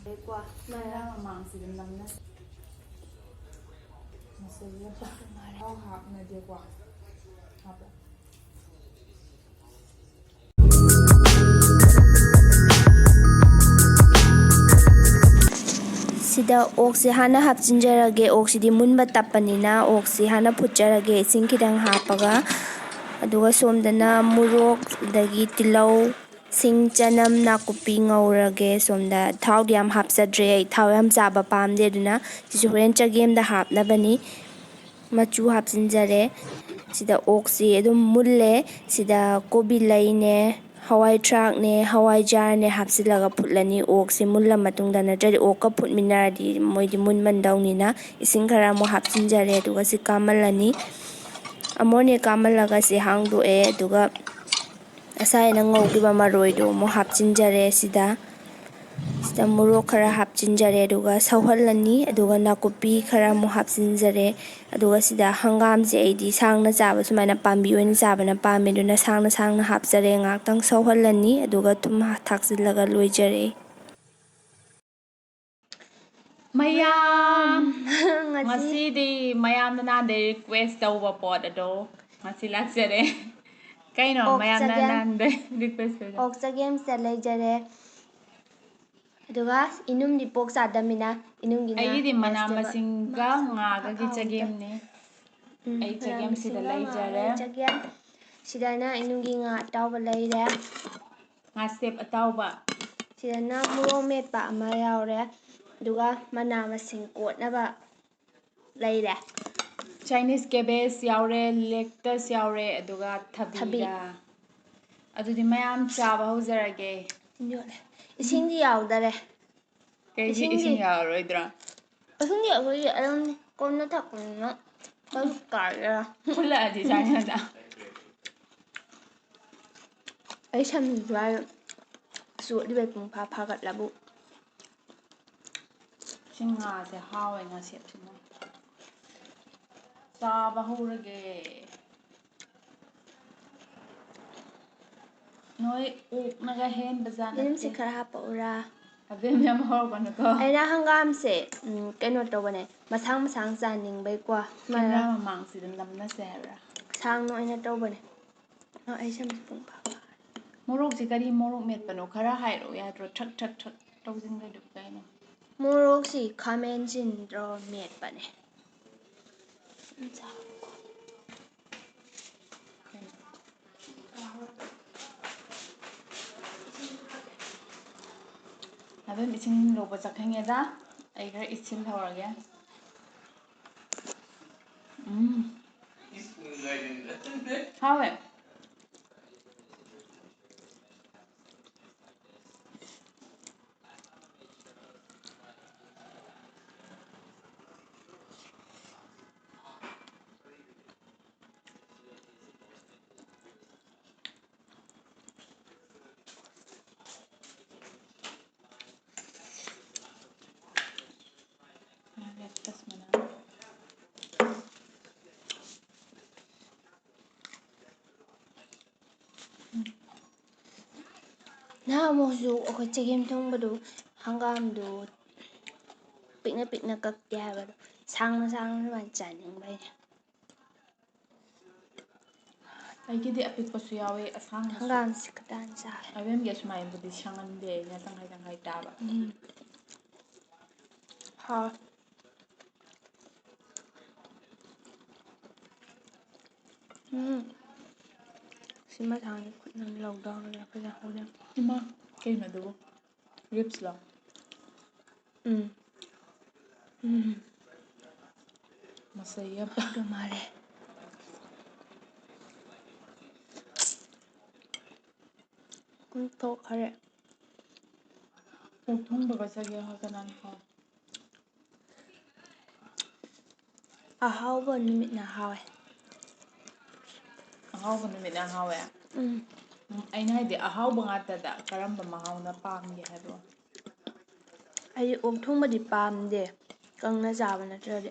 Qua mà mạng gì đến nằm nữa mà sẽ rất là bao hạt này đi qua hạt Sida oxy hana hapchinjarage oxy munba tapanina oxy hana phucharage ising khidang hapaga aduga somdana murok dagi tilau sing chanam nakupi ngaurage somda thau diam hapsadre ai thau yam chaba pamde duna sisu horen chagem da hapnabani machu hapchinjare sida oxy adum mulle sida kobi laine hawai track ne hawai jar ne hapsilaga phutlani oxy mulla matungda natradi okka phutminaradi moidi munman dawnina ising khara mo hapchinjare aduga si kamalani amone kamalaga si hangdu e aduga asaina ngaugiba maroido mo hapchinjare sida murok khara hapchinjare aduga sawhallani aduga nakupi khara mo hapchinjare aduga sida hangam je aidi sangna chaba sumaina pambi oina chabana pame duna sangna hapjare ngaktang sawhallani aduga thum thakjillaga loijare mayam ngasi mayam na de request tawba pot ado ngasi laksare kaino mayam na de request pe Chagem salajare aduga inum di pok sadamina inum gina ayi di mana masinga ngaga gi chagem ne ai chagem sida laijare chagem sidana inum gi nga tawba laire nga step atawba sidana murok mepa ama yaure aduga mana masing kotnaba laire Chinese cabbage yaure lettuce yaure aduga thabiga adudi mayam chaba haujarage isingdi yaudare kaygi ising yaroidra isingdi akhoi alam konna thakna kalu kara kula adi China da ai sam dwai su di be pung pha pha gat labu singa se hawe nga sep sina chaba haurage noi uk naga hen bazan nim se khara hapa ura abem yam hor kono ko aina hangam se keno tobane masang chaning bai kwa kena mamang si dam namna se hara sang no aina tobane ai sam pung pha morok si kari morok met pano khara hairo ya tro thak thak thak tawjin ga duk kaino morok si khamen jin ro met bane abem ising loba chakhange da ai gar isin thawrage hawe lettuce mana na mo su akhoi chagem thong badu hangam du pikna kakte ha badu sang man chaning bai aigidi apikpasu yawe asang hangam si katan sa abem ge sumai budi sangan de na tanghai taba ha sima thang khutnam lau daw la pha ho na ima kaino do ribs la masaya pa do mare kun to khare thong baga sage ha kanan ha ahau ba numit na hawe ahawba numit na hawe aina haidi ahawba ngatada karamba mahawna pamge haibo ai ok thongbadi pamde kangna jaba natrade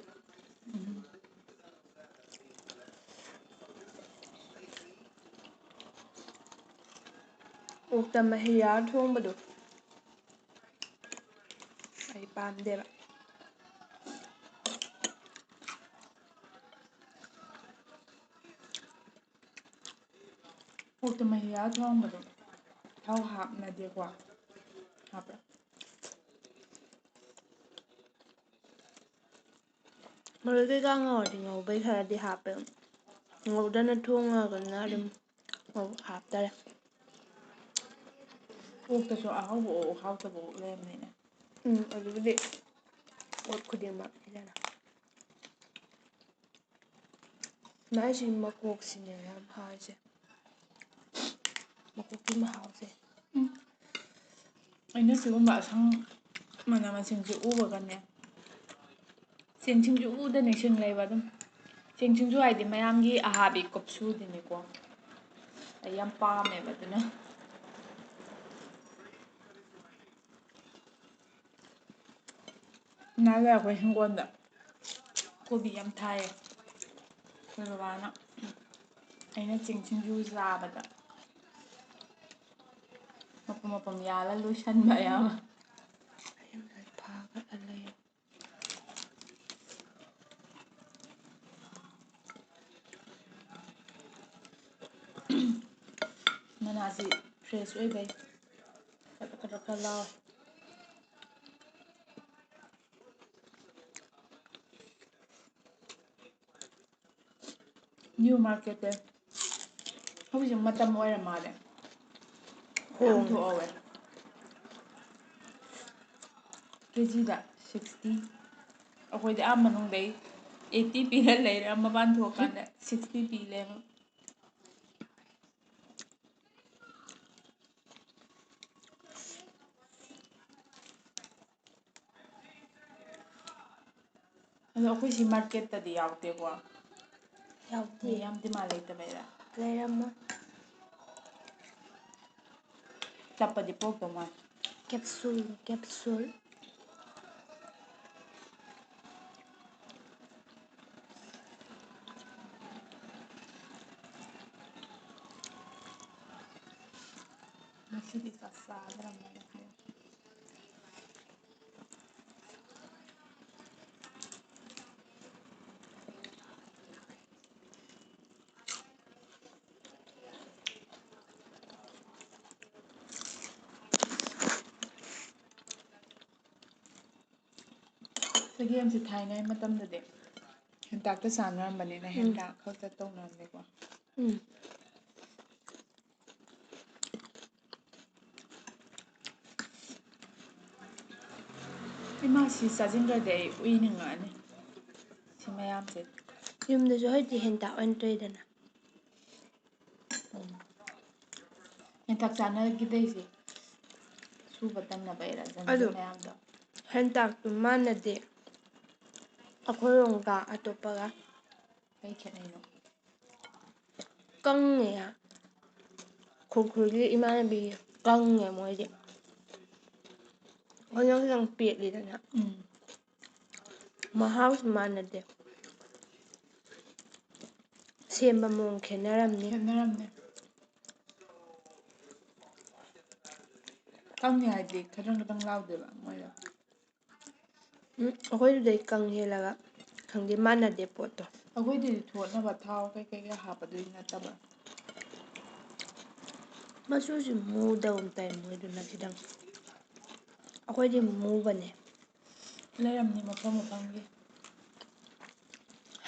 ok ta mahiya thongbadu ꯑꯩꯗꯤ ꯄꯥꯝꯗꯦꯕ auto ꯃꯍꯤ ꯌꯥꯎꯔ ꯊꯣꯡꯕꯗꯣ ꯊꯥꯎ ꯍꯥꯞꯅꯗꯦꯀꯣ ꯍꯥꯞꯄ꯭ꯔꯥ ꯃꯔꯣꯏ ꯀꯩꯀꯥ ꯉꯧꯔꯗꯤ ꯉꯧꯕꯩ ꯈꯔꯗꯤ ꯍꯥꯞꯄꯦ ꯉꯧꯗꯅ ꯊꯣꯡꯉꯒꯅ ꯑꯗꯨꯝ ꯍꯥꯞꯇꯔꯦ ꯑꯣꯛꯇꯁꯨ ꯑꯍꯥꯎꯕ ꯑꯣꯛ ꯍꯥꯎꯇꯕ ꯑꯣꯛ ꯂꯩꯔꯝꯅꯤꯅꯦ ꯑꯗꯨꯕꯨꯗꯤ ꯑꯣꯛ ꯈꯨꯗꯤꯡꯃꯛ ꯐꯖꯅ ꯃꯥꯏꯁꯤ ꯃꯀꯣꯛꯁꯤꯅꯦ ꯌꯥꯝ ꯍꯥꯎꯔꯤꯁꯦ ꯃꯀꯣꯛꯀꯤ ꯃꯍꯥꯎꯁꯦ ꯑꯩꯅ ꯁꯤꯒꯨꯝꯕ ꯑꯁꯪ ꯃꯅꯥ ꯃꯁꯤꯡꯁꯦ ꯎꯕꯒꯅꯦ ꯆꯦꯡ ꯁꯤꯡꯖꯨ ꯎꯗ ꯅꯤꯡꯁꯤꯡ ꯂꯩꯕ ꯑꯗꯨꯝ ꯆꯦꯡ ꯁꯤꯡꯖꯨ ꯍꯥꯏꯗꯤ ꯃꯌꯥꯝꯒꯤ ꯑꯍꯥꯕꯤ ꯀꯨꯞꯁꯨꯗꯨꯅꯤꯀꯣ ꯑꯩ ꯌꯥꯝ ꯄꯥꯝꯃꯦꯕ ꯑꯗꯨꯅ ꯅꯍꯥꯟꯋꯥꯏ ꯑꯩꯈꯣꯏ ꯍꯤꯡꯒꯣꯜꯗ ꯀꯣꯕꯤ ꯌꯥꯝ ꯊꯥꯏꯌꯦ ꯑꯩꯈꯣꯏ ꯕꯕꯥꯅ ꯑꯩꯅ ꯆꯦꯡ ꯁꯤꯡꯖꯨ ꯆꯥꯕꯗ ꯃꯄꯨꯝ ꯃꯄꯨꯝ ꯌꯥꯜꯂ ꯂꯣꯏꯁꯟꯕ ꯑꯌꯥꯝꯕ ꯐꯥꯒꯠꯂ ꯂꯩ ꯃꯅꯥꯁꯤ ꯐ꯭ꯔꯦꯁ ꯑꯣꯏꯕꯩ ꯀꯗ꯭ꯔꯛ ꯀꯗ꯭ꯔꯛ ꯈꯔ ꯂꯥꯎꯋꯦ ꯅ꯭ꯌꯨ ꯃꯥꯔꯀꯦꯠꯇ ꯍꯧꯖꯤꯛ ꯃꯇꯝ ꯑꯣꯏꯔ ꯃꯥꯜꯂꯦ ꯌꯥꯝ ꯍꯣꯡꯉꯦ ꯊꯣꯛꯍꯧꯋꯦ ꯀꯦꯖꯤꯗ 60 ꯑꯩꯈꯣꯏꯗꯤ ꯑꯥ ꯃꯅꯨꯡꯗꯩ 80 ꯄꯤꯔ ꯂꯩꯔ ꯃꯄꯥꯟ ꯊꯣꯛꯑꯀꯥꯟꯗ 60 ꯄꯤ ꯂꯩꯔꯝꯃꯦ ꯑꯗꯣ ꯑꯩꯈꯣꯏ ꯁꯤ ꯃꯥꯔꯀꯦꯠꯇꯗꯤ ꯌꯥꯎꯗꯦꯀꯣ ꯌꯥꯎꯗꯦ ꯃꯤ ꯌꯥꯝ ꯗꯤꯃꯥꯟ ꯂꯩꯇꯕꯩꯔꯥ ꯂꯩꯔꯝꯃꯣꯏ ꯆꯞꯄꯗꯤ ꯄꯣꯔꯛꯇꯧ ꯃꯥꯜꯂꯦ ꯀꯦꯞꯁꯨꯜ ꯀꯦꯞꯁꯨꯜ ꯉꯁꯤꯗꯤ ꯆꯥꯛ ꯆꯥꯗ꯭ꯔꯕꯅꯤꯅ ꯆꯒꯦꯝꯁꯦ ꯊꯥꯏꯅꯩ ꯃꯇꯝꯗꯗꯤ ꯍꯦꯟꯇꯥꯛꯇ ꯆꯥꯟꯅꯔꯝꯕꯅꯤꯅ ꯍꯦꯟꯇꯥꯛ ꯈꯛꯇ ꯇꯧꯅꯔꯝꯃꯦꯀꯣ ꯏꯃꯥ ꯁꯤ ꯆꯥꯁꯤꯟꯈ꯭ꯔꯗꯤ ꯑꯩ ꯎꯏꯅꯤꯡꯉꯛꯑꯅꯤ ꯁꯤ ꯃꯌꯥꯝꯁꯦ ꯌꯨꯝꯗꯁꯨ ꯍꯧꯖꯤꯛꯇꯤ ꯍꯦꯟꯇꯥꯛ ꯑꯣꯏꯅ ꯇꯧꯏꯗꯅ ꯍꯦꯟꯇꯥꯛ ꯆꯥꯟꯅꯈꯤꯗꯩꯁꯦ ꯁꯨꯕ ꯇꯟꯅꯕꯩꯔ ꯑꯗꯨ ꯖꯟꯖꯥꯟ ꯃꯌꯥꯝꯗꯣ ꯍꯦꯟꯇꯥꯛꯇꯨ ꯃꯥꯟꯅꯗꯦ ꯑꯩꯈꯣꯏꯔꯣꯝꯒ ꯑꯇꯣꯞꯄꯒ ꯀꯩ ꯈꯦꯠꯅꯩꯅꯣ ꯀꯪꯉꯦ ꯈꯨꯔꯈꯨꯜꯒꯤ ꯏꯃꯥꯟꯅꯕꯤ ꯀꯪꯉꯦ ꯃꯣꯏꯗꯤ ꯑꯩꯈꯣꯏꯅ ꯈꯤꯇꯪ ꯄꯦꯠꯂꯤꯗꯅ ꯃꯍꯥꯎꯁꯨ ꯃꯥꯟꯅꯗꯦ ꯁꯦꯝꯕ ꯃꯑꯣꯡ ꯈꯦꯠꯅꯔꯝꯅꯤ ꯈꯦꯠꯅꯔꯝꯅꯤ ꯀꯪꯉꯦ ꯍꯥꯏꯗꯤ ꯈꯇꯪ ꯈꯇꯪ ꯂꯥꯎꯗꯦꯕ ꯃꯣꯏꯗꯣ ꯑꯩꯈꯣꯏꯗꯨꯗꯩ ꯀꯪ ꯍꯦꯜꯂꯒ ꯈꯪꯗꯦ ꯃꯥꯟꯅꯗꯦ ꯄꯣꯠꯇꯣ ꯑꯩꯈꯣꯏꯗꯤ ꯊꯣꯠꯅꯕ ꯊꯥꯎ ꯀꯩꯀꯩꯒ ꯍꯥꯞꯄꯗꯣꯏ ꯅꯠꯇꯕ ꯃꯆꯨꯁꯤ ꯃꯨꯗꯒꯨꯝ ꯇꯧꯏ ꯃꯣꯏꯗꯨꯅ ꯈꯤꯇꯪ ꯑꯩꯈꯣꯏꯗꯤ ꯃꯨꯕꯅꯦ ꯂꯩꯔꯝꯅꯤ ꯃꯐꯝ ꯃꯐꯝꯒꯤ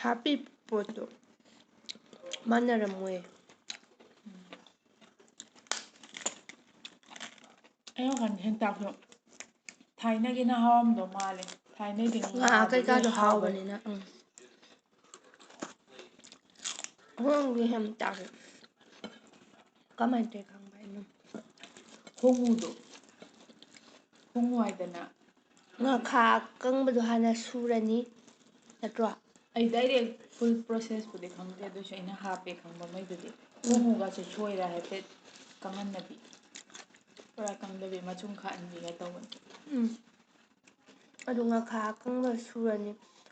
ꯍꯥꯞꯄꯤ ꯄꯣꯠꯇꯣ ꯃꯥꯟꯅꯔꯝꯃꯣꯏ ꯑꯩ ꯋꯥꯈꯜ ꯍꯦꯟꯇꯥꯛꯁꯨ ꯊꯥꯏꯅꯒꯤꯅ ꯍꯥꯎꯔꯝꯗꯧ ꯃꯥꯜꯂꯦ ꯊꯥꯏꯅꯩꯗꯤ ꯉꯥ ꯉꯥꯗꯣ ꯂꯣꯏ ꯀꯩꯀꯥꯗꯣ ꯍꯥꯎꯕꯩ ꯍꯥꯎꯕꯅꯤꯅ ꯍꯣꯡꯒꯤ ꯍꯦꯟꯇꯥꯛꯁꯦ ꯀꯃꯥꯏꯅ ꯇꯧꯏ ꯈꯪꯕ꯭ꯔ ꯍꯣꯡꯉꯨꯗꯣ ꯍꯣꯡꯉꯨ ꯍꯥꯏꯗꯅ ꯉꯥꯈꯥ ꯑꯀꯪꯕꯗꯣ ꯍꯥꯟꯅ ꯁꯨꯔꯅꯤ ꯅꯠꯇ꯭ꯔꯣ ꯑꯩ ꯗꯥꯏꯔꯦꯛ ꯐꯨꯜ ꯄ꯭ꯔꯣꯁꯦꯁꯄꯨꯗꯤ ꯈꯪꯗꯦ ꯑꯗꯨꯏꯁꯨ ꯑꯩꯅ ꯍꯥꯞꯄꯦ ꯈꯪꯕ ꯉꯩꯗꯨꯗꯤ ꯍꯣꯡꯉꯨꯒꯁꯨ ꯁꯣꯏꯔ ꯍꯥꯏꯐꯦꯠ ꯀꯪꯍꯟꯗꯕꯤ ꯄꯨꯔꯥ ꯀꯪꯗꯕꯤ ꯃꯆꯨꯝ ꯈꯥꯛꯍꯟꯕꯤꯒ ꯇꯧꯕꯅꯤ ꯑꯗꯨ ꯉꯥꯈꯥ ꯑꯀꯪꯕ ꯁꯨꯔꯅꯤ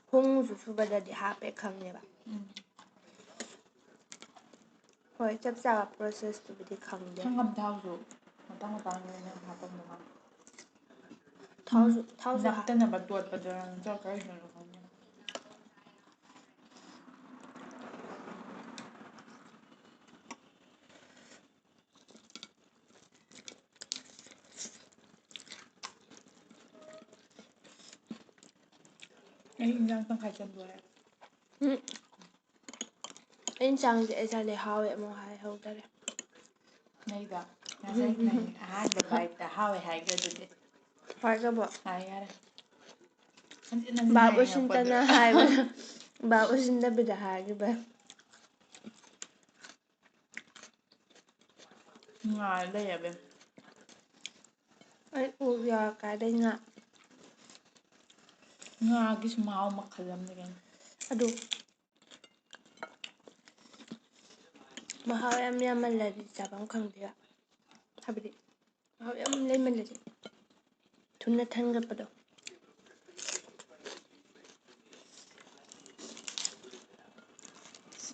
ꯍꯣꯡꯉꯨꯁꯨ ꯁꯨꯕꯗꯗꯤ ꯍꯥꯞꯄꯦ ꯈꯪꯉꯦꯕ ꯍꯣꯏ ꯆꯞ ꯆꯥꯕ ꯄ꯭ꯔꯣꯁꯦꯁꯇꯨꯕꯨꯗꯤ ꯈꯪꯗꯦ ꯍꯪꯒꯥꯝ ꯊꯥꯎꯁꯨ ꯃꯇꯥꯡ ꯃꯇꯥꯡꯒꯤ ꯑꯣꯏꯅ ꯍꯥꯞꯄꯝꯗꯧ ꯃꯥꯜꯂꯦ ꯊꯥꯎꯁꯨ ꯅꯞꯇꯅꯕ ꯇꯣꯠꯄꯗꯨꯔ ꯅꯠꯇ꯭ꯔꯒ ꯀꯔꯤꯅꯣ ꯈꯪꯗꯦ. ꯑꯩ ꯏꯟꯖꯥꯡ ꯇꯪꯈꯥꯏ ꯆꯟꯗꯣꯔꯦ. ꯑꯩ ꯏꯟꯁꯥꯡꯁꯦ ꯑꯩ ꯍꯥꯎꯋꯦ ꯑꯃꯨꯛ ꯍꯥꯏꯍꯧꯗꯔꯦ. ꯅꯩꯕ ꯉꯁꯥꯏ ꯅꯪ ꯑꯍꯥꯟꯕ ꯕꯥꯏꯠꯇ ꯍꯥꯎꯋꯦ ꯍꯥꯏꯈ꯭ꯔꯗꯨꯗꯤ. ꯍꯥꯏꯒꯕꯣ? ꯍꯥꯏ ꯌꯥꯔꯦ. ꯍꯟꯖꯤꯟ ꯍꯟꯖꯤꯟ ꯚꯥꯞ ꯍꯥꯏꯅꯤꯡꯉꯛꯄꯗꯣ. ꯑꯣꯏꯁꯤꯟꯇꯅ ꯍꯥꯏꯕꯗ ꯚꯥꯞ ꯑꯣꯏꯁꯤꯟꯗꯕꯤꯗ ꯍꯥꯏꯈꯤꯕ. ꯉꯥ ꯂꯩꯔꯕꯦꯝ. ꯑꯩ ꯑꯣꯛ ꯌꯥꯎ ꯀꯥꯏꯗꯩ ꯉꯥ? ꯉꯥꯒꯤꯁꯨ ꯃꯍꯥꯎ ꯃꯈꯜ ꯑꯃꯅꯤ ꯀꯩꯅꯣ. ꯑꯗꯨ ꯃꯍꯥꯎ ꯌꯥꯝ ꯌꯥꯝꯃꯜꯂꯗꯤ ꯆꯥꯐꯝ ꯈꯪꯗꯦꯕ. ꯍꯥꯏꯕꯗꯤ ꯃꯍꯥꯎ ꯌꯥꯝ ꯂꯩꯃꯜꯂꯗꯤ ꯊꯨꯅ ꯊꯟꯒꯠꯄꯗꯣ.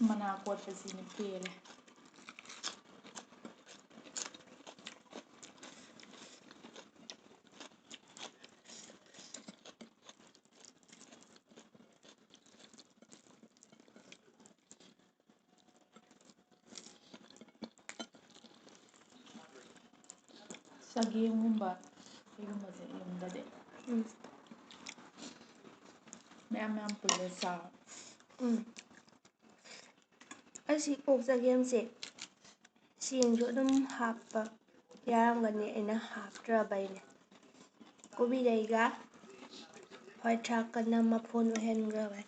ꯃꯅꯥ ꯀꯣꯠꯄꯁꯤꯅ ꯄꯦꯜꯂꯦ. ꯆꯒꯦꯝꯒꯨꯝꯕ ꯀꯩꯒꯨꯝꯕꯁꯦ ꯌꯨꯝꯗꯗꯤ ꯃꯌꯥꯝ ꯃꯌꯥꯝ ꯄꯨꯜꯂ ꯆꯥꯕ. ꯑꯁꯤ ꯑꯣꯛ ꯆꯒꯦꯝꯁꯦ ꯆꯦꯡꯁꯨ ꯑꯗꯨꯝ ꯍꯥꯞꯄ ꯌꯥꯔꯝꯒꯅꯤ ꯑꯩꯅ ꯍꯥꯞꯇ꯭ꯔꯕꯩꯅꯦ. ꯀꯣꯕꯤꯂꯩꯒ ꯍꯋꯥꯏ ꯊ꯭ꯔꯥꯛꯀꯅ ꯃꯐꯣꯟ ꯑꯣꯏꯍꯟꯈ꯭ꯔꯕꯩ.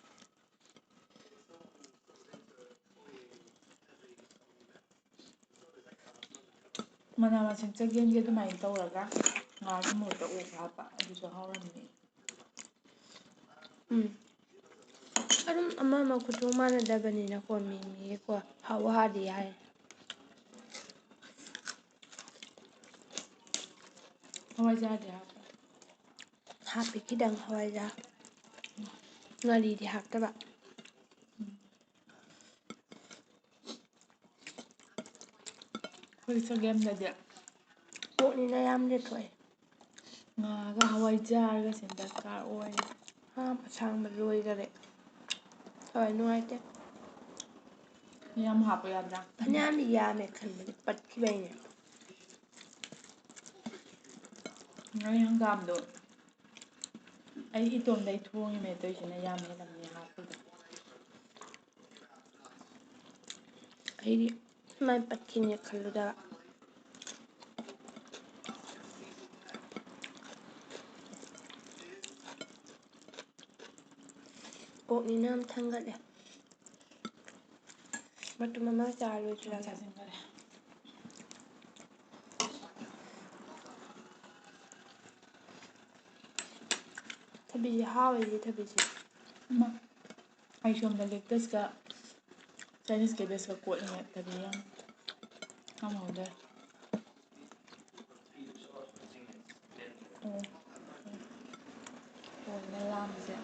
ꯃꯅꯥ ꯃꯁꯤꯡ ꯆꯒꯦꯝꯒꯤ ꯑꯗꯨꯃꯥꯏꯅ ꯇꯧꯔꯒ ꯉꯥꯒꯤ ꯃꯍꯨꯠꯇ ꯑꯣꯛ ꯍꯥꯞꯄ ꯑꯗꯨꯁꯨ ꯍꯥꯎꯔꯝꯅꯤ. ꯑꯗꯨꯝ ꯑꯃ ꯑꯃ ꯈꯨꯊꯣꯡ ꯃꯥꯟꯅꯗꯕꯅꯤꯅꯀꯣ ꯃꯤ ꯃꯤꯒꯤꯀꯣ ꯍꯥꯎꯕ ꯍꯥꯎꯔꯗꯤ ꯌꯥꯔꯦ. ꯍꯋꯥꯏꯖꯥꯔꯗꯤ ꯍꯥꯞꯄ꯭ꯔꯥ? ꯍꯥꯞꯄꯤ ꯈꯤꯇꯪ ꯍꯋꯥꯏꯖꯥꯔ. ꯉꯥꯔꯤꯗꯤ ꯍꯥꯞꯇꯕ. ꯑꯩꯈꯣꯏ ꯆꯒꯦꯝꯗꯗꯤ ꯑꯣꯛꯅꯤꯅ ꯌꯥꯝ ꯂꯦꯛꯊꯣꯛꯑꯦ. ꯉꯥꯒ ꯍꯋꯥꯏꯖꯥꯔꯒꯁꯦ ꯗꯔꯀꯥꯔ ꯑꯣꯏ. ꯑꯁꯥꯡꯕ ꯂꯣꯏꯈꯔꯦ. ꯊꯋꯥꯏ ꯅꯨꯡꯉꯥꯏꯇꯦ. ꯌꯥꯝ ꯍꯥꯞꯄ ꯌꯥꯗ꯭ꯔꯥ? ꯐꯅꯌꯥꯝꯗꯤ ꯌꯥꯝꯃꯦ ꯈꯟꯕꯗꯤ ꯄꯠꯈꯤꯕꯩꯅꯦ. ꯅꯣꯏ ꯍꯪꯒꯥꯝꯗꯣ ꯑꯩ ꯏꯇꯣꯝꯗꯩ ꯊꯣꯡꯉꯤꯃꯦ ꯇꯧꯏꯁꯤꯅ ꯌꯥꯝ ꯍꯦꯜꯂꯝꯅꯤ ꯍꯥꯞꯄꯤꯗꯣ. ꯑꯩꯗꯤ ꯁꯨꯃꯥꯏꯅ ꯄꯠꯈꯤꯅꯤ ꯈꯜꯂꯨꯗꯕ. ꯑꯣꯛꯅꯤꯅ ꯌꯥꯝ ꯊꯟꯒꯠꯂꯦ. ꯃꯇꯨꯝ ꯑꯃ ꯆꯥꯔ ꯌꯥꯝ ꯂꯣꯏꯁꯤꯜꯂꯒꯦ. ꯆꯥꯁꯤꯟꯈꯔꯦ. ꯊꯕꯤꯁꯦ ꯍꯥꯎꯋꯦ ꯊꯕꯤꯁꯦ. ꯑꯩ ꯁꯣꯝꯗ ꯂꯦꯛꯇꯁꯀ ꯆꯥꯏꯅꯤꯁ ꯀꯦꯕꯦꯖꯀ ꯀꯣꯠꯂꯤꯉꯩ ꯊꯕꯤ ꯌꯥꯝ ꯍꯥꯎꯍꯧꯗ꯭ꯔꯦ. ꯑꯣꯛꯅ ꯂꯥꯝꯕꯁꯦ.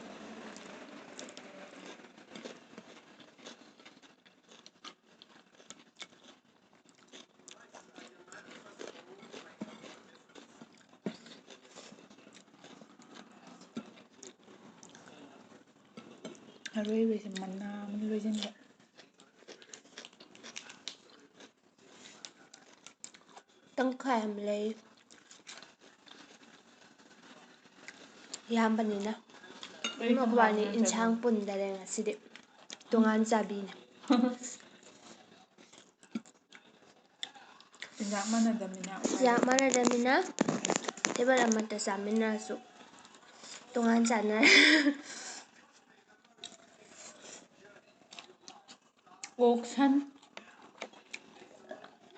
ꯑꯔꯣꯏꯕꯁꯦ ꯃꯅꯥ ꯑꯃꯅ ꯂꯣꯏꯁꯤꯟꯕ. ꯇꯪꯈꯥꯏ ꯑꯃ ꯂꯩ. ꯌꯥꯝꯕꯅꯤꯅ ꯑꯩ ꯑꯩꯈꯣꯏꯕꯥꯅꯤ ꯇꯪꯈꯥꯏ ꯏꯟꯁꯥꯡ ꯆꯥꯗꯣꯏꯅꯤ. ꯄꯨꯟꯗꯔꯦ ꯉꯁꯤꯗꯤ ꯇꯣꯉꯥꯟ ꯆꯥꯕꯤꯅꯦ. ꯆꯤꯟꯖꯥꯛ ꯃꯥꯟꯅꯗꯕꯅꯤꯅ ꯎꯄꯥꯏ ꯆꯥꯛ ꯂꯩꯇꯦ. ꯃꯥꯟꯅꯗꯕꯅꯤꯅ ꯇꯦꯕꯜ ꯑꯃꯠꯇ ꯆꯥꯃꯤꯟꯅꯔꯁꯨ ꯇꯣꯉꯥꯟ ꯆꯥꯟꯅꯔꯦ. ꯑꯣꯛ ꯁꯟ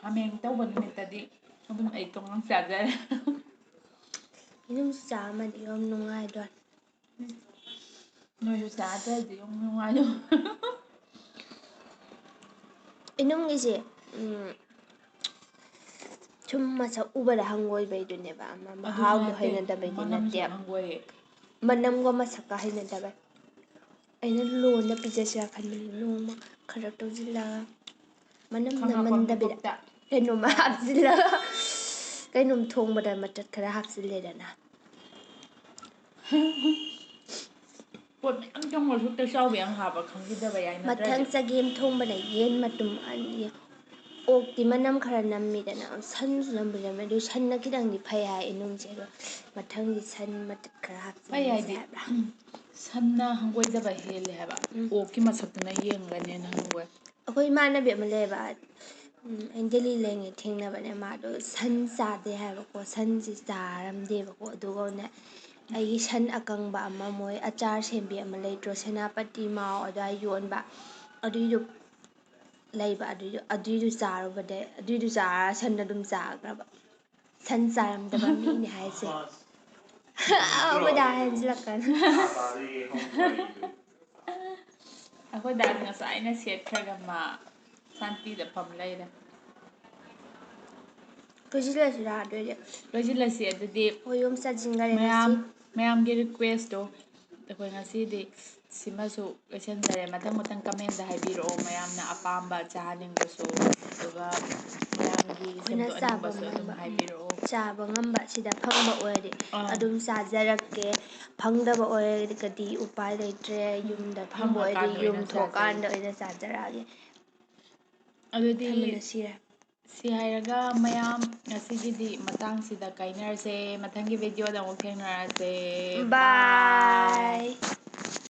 ꯍꯥꯃꯦꯡ ꯇꯧꯕ ꯅꯨꯃꯤꯠꯇꯗꯤ ꯑꯗꯨꯝ ꯑꯩ ꯇꯣꯉꯥꯟ ꯆꯥꯖꯔꯦ꯫ ꯌꯦꯅꯨꯡꯁꯨ ꯆꯥꯔꯝꯃꯗꯤ ꯌꯥꯝ ꯅꯨꯡꯉꯥꯏꯗꯣꯏꯅꯤ꯫ ꯅꯣꯏꯁꯨ ꯆꯥꯗ꯭ꯔꯗꯤ ꯌꯥꯝ ꯅꯨꯡꯉꯥꯏꯗꯧ꯫ ꯌꯦꯅꯨꯡꯒꯤꯁꯦ ꯁꯨꯝ ꯃꯁꯛ ꯎꯕꯗ ꯍꯪꯒꯣꯏꯕꯩꯗꯨꯅꯦꯕ ꯑꯃ ꯑꯗꯨꯁꯨ ꯃꯍꯥꯎꯗꯣ ꯅꯠꯇꯦ ꯍꯩꯅꯗꯕꯩꯗꯨ ꯃꯅꯝꯁꯨ ꯅꯠꯇꯦꯕ ꯍꯪꯒꯣꯏꯌꯦ. ꯃꯅꯝꯒ ꯃꯁꯛꯀ ꯍꯩꯅꯗꯕꯩ꯫ ꯑꯩꯅ ꯂꯣꯟꯅ ꯄꯤꯖꯁꯤꯔꯥ ꯈꯟꯕꯅꯤ ꯅꯣꯡꯃ ꯈꯔ ꯇꯧꯁꯤꯜꯂꯒ ꯃꯅꯝ ꯈꯪꯉꯛꯄ ꯅꯝꯃꯟꯗꯕꯤꯗ ꯃꯤꯀꯨꯞꯇ ꯀꯩꯅꯣꯝꯃ ꯆꯥꯎ ꯍꯥꯞꯆꯤꯜꯂꯒ ꯀꯩꯅꯣꯝ ꯊꯣꯡꯕꯗ ꯃꯆꯠ ꯈꯔ ꯍꯥꯞꯆꯤꯜꯂꯦꯗꯅ ꯄꯣꯠ ꯃꯌꯥꯝ ꯆꯪꯉꯁꯨ ꯆꯥꯎꯕ ꯌꯥꯝ ꯍꯥꯞꯄ ꯈꯪꯈꯤꯗꯕ ꯌꯥꯏ ꯃꯊꯪ ꯅꯠꯇ꯭ꯔꯗꯤ ꯆꯒꯦꯝ ꯊꯣꯡꯕꯗ ꯌꯦꯟ ꯃꯇꯨꯝ ꯑꯣꯛꯇꯤ ꯃꯅꯝ ꯈꯔ ꯅꯝꯃꯤꯗꯅ ꯁꯟꯁꯨ ꯅꯝꯕꯨꯗꯤ ꯅꯝꯃꯤ ꯑꯗꯨ ꯁꯟꯅ ꯈꯤꯇꯪꯗꯤ ꯐꯩ ꯍꯥꯏ ꯏꯅꯨꯡꯁꯦ ꯑꯗꯣ ꯃꯊꯪꯗꯤ ꯁꯟ ꯃꯇꯨꯝ ꯈꯔ ꯐꯩ ꯍꯥꯞꯆꯤꯟꯂꯁꯦ ꯍꯥꯏꯗꯤ ꯍꯥꯏꯕ꯭ꯔꯥ ꯁꯟꯅ ꯍꯪꯒꯣꯏꯗꯕ ꯍꯦꯜꯂꯦ ꯍꯥꯏꯕ ꯑꯣꯛꯀꯤ ꯃꯁꯛꯇꯨꯅ ꯌꯦꯡꯒꯅ ꯍꯦꯟꯅ ꯍꯪꯒꯣꯏ ꯑꯩꯈꯣꯏ ꯏꯃꯥꯟꯅꯕꯤ ꯑꯃ ꯂꯩꯌꯦꯕ ꯑꯩꯅ ꯗꯦꯜꯂꯤ ꯂꯩꯔꯤꯉꯩ ꯊꯦꯡꯅꯕꯅꯦ ꯃꯥꯗꯣ ꯁꯟ ꯆꯥꯗꯦ ꯍꯥꯏꯕꯀꯣ ꯁꯟꯁꯤ ꯆꯥꯔꯝꯗꯦꯕꯀꯣ ꯑꯗꯨꯒꯅꯦ ꯑꯩꯒꯤ ꯁꯟ ꯑꯀꯪꯕ ꯑꯃ ꯃꯣꯏ ꯑꯆꯥꯔ ꯁꯦꯝꯕꯤ ꯑꯃ ꯂꯩꯇ꯭ꯔꯣ ꯁꯦꯅꯥꯄꯇꯤ ꯃꯥꯎ ꯑꯗꯨꯋꯥꯏ ꯌꯣꯟꯕ ꯑꯗꯨꯏꯗꯨ ꯂꯩꯕ ꯑꯗꯨꯏꯗꯨ ꯆꯥꯔꯨꯕꯗꯩ ꯑꯗꯨꯏꯗꯨ ꯆꯥꯔ ꯁꯟ ꯑꯗꯨꯝ ꯆꯥꯈ꯭ꯔꯕ ꯁꯟ ꯆꯥꯔꯝꯗꯕ ꯃꯤꯅꯦ ꯍꯥꯏꯁꯦ ꯑꯍꯥꯎꯕꯗ ꯍꯥꯏꯖꯤꯜꯂꯛꯀꯅꯨ ꯑꯩꯈꯣꯏ ꯗꯥꯗꯤ ꯉꯁꯥꯏꯅ ꯁꯦꯠꯈ꯭ꯔꯒ ꯃꯥ ꯁꯥꯟꯇꯤꯗ ꯐꯝ ꯂꯩꯔꯦ ꯂꯣꯏꯁꯤꯜꯂꯁꯤꯔꯥ ꯑꯗꯨꯏꯗꯤ ꯂꯣꯏꯁꯤꯜꯂꯁꯤ ꯑꯗꯨꯗꯤ ꯍꯣꯏ ꯌꯨꯝ ꯆꯠꯁꯤꯟꯈꯔꯦ ꯉꯁꯤ ꯃꯌꯥꯝꯒꯤ ꯔꯤꯀ꯭ꯋꯦꯁꯇꯣ ꯑꯩꯈꯣꯏ ꯉꯁꯤꯗꯤ ꯁꯤꯃꯁꯨ ꯂꯣꯏꯁꯤꯟꯖꯔꯦ ꯃꯊꯪ ꯃꯊꯪ ꯀꯃꯦꯟꯗ ꯍꯥꯏꯕꯤꯔꯛꯑꯣ ꯃꯌꯥꯝꯅ ꯑꯄꯥꯝꯕ ꯆꯥꯍꯟꯅꯤꯡꯕꯁꯨ ꯑꯗꯨꯒ ꯃꯌꯥꯝꯒꯤ ꯑꯩꯈꯣꯏꯅ ꯆꯥꯕ ꯁꯦꯝꯗꯣꯛꯍꯟꯅꯤꯡꯕꯁꯨ ꯑꯗꯨꯝ ꯉꯝꯕ ꯍꯥꯏꯕꯤꯔꯛꯑꯣ ꯆꯥꯕ ꯉꯝꯕ ꯁꯤꯗ ꯐꯪꯕ ꯑꯣꯏꯔꯗꯤ ꯑꯥ ꯑꯗꯨꯝ ꯆꯥꯖꯔꯛꯀꯦ ꯐꯪꯗꯕ ꯑꯣꯏꯔꯒꯗꯤ ꯎꯄꯥꯏ ꯂꯩꯇ꯭ꯔꯦ ꯌꯨꯝꯗ ꯐꯪꯕ ꯑꯣꯏꯔꯗꯤ ꯐꯪꯉꯀꯥꯟꯗ ꯌꯨꯝ ꯑꯣꯏꯅ ꯆꯥꯖꯔꯤ ꯊꯣꯛꯀꯥꯟꯗ ꯑꯣꯏꯅ ꯆꯥꯖꯔꯛꯑꯒꯦ ꯑꯗꯨꯗꯤ ꯊꯝꯃꯤꯟꯅꯁꯤꯔꯦ ꯁꯤ ꯍꯥꯏꯔꯒ ꯃꯌꯥꯝ ꯉꯁꯤꯒꯤꯗꯤ ꯃꯇꯥꯡꯁꯤꯗ ꯀꯥꯏꯅꯔꯁꯦ ꯃꯊꯪꯒꯤ ꯚꯤꯗꯤꯑꯣꯗ ꯑꯃꯨꯛ ꯊꯦꯡꯅꯔꯁꯦ ꯕꯥꯏ ꯕꯥꯏ